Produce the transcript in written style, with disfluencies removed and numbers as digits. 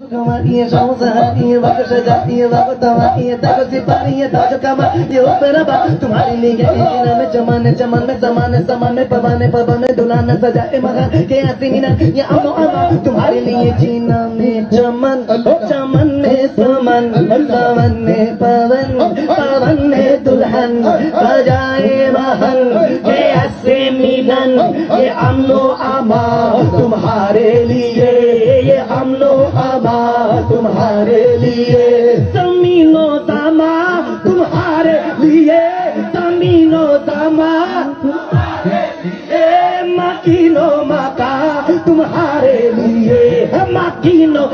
ये ये वक्त सजा ये वक्त ये तक सिपाही ये ताज कमा ये ऊपर बा तुम्हारे लिए जीना में चमन चमन में समान समान में पवन पवन में दुल्हन सजाए मगन के हसीना ये अमो अमा तुम्हारे लिए जीना में चमन चमन में समन समन में पवन पवन में दुल्हन सजाए महन के हसी मिलन ये अमनो अमा तुम्हारे लिए ये अमनो अमा तुम्हारे लिए जमीनो समा तुम्हारे लिए जमीनो समा मकीनो मका तुम्हारे लिए मकीनो